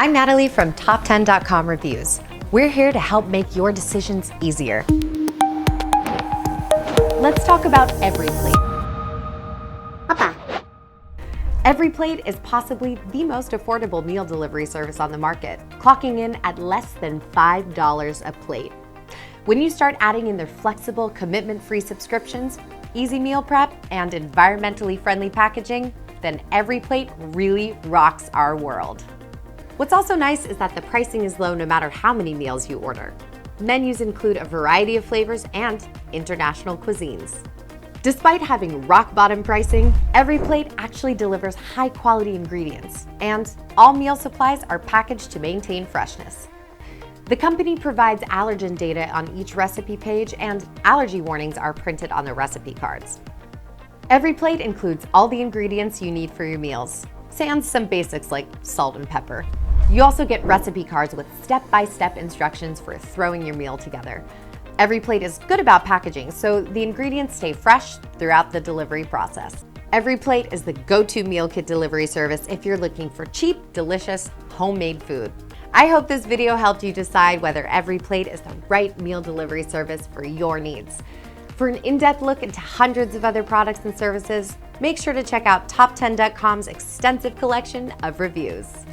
I'm Natalie from Top10.com Reviews. We're here to help make your decisions easier. Let's talk about EveryPlate. EveryPlate is possibly the most affordable meal delivery service on the market, clocking in at less than $5 a plate. When you start adding in their flexible, commitment-free subscriptions, easy meal prep, and environmentally friendly packaging, then EveryPlate really rocks our world. What's also nice is that the pricing is low no matter how many meals you order. Menus include a variety of flavors and international cuisines. Despite having rock-bottom pricing, EveryPlate actually delivers high-quality ingredients, and all meal supplies are packaged to maintain freshness. The company provides allergen data on each recipe page, and allergy warnings are printed on the recipe cards. EveryPlate includes all the ingredients you need for your meals, sans some basics like salt and pepper. You also get recipe cards with step-by-step instructions for throwing your meal together. EveryPlate is good about packaging, so the ingredients stay fresh throughout the delivery process. EveryPlate is the go-to meal kit delivery service if you're looking for cheap, delicious, homemade food. I hope this video helped you decide whether EveryPlate is the right meal delivery service for your needs. For an in-depth look into hundreds of other products and services, make sure to check out Top10.com's extensive collection of reviews.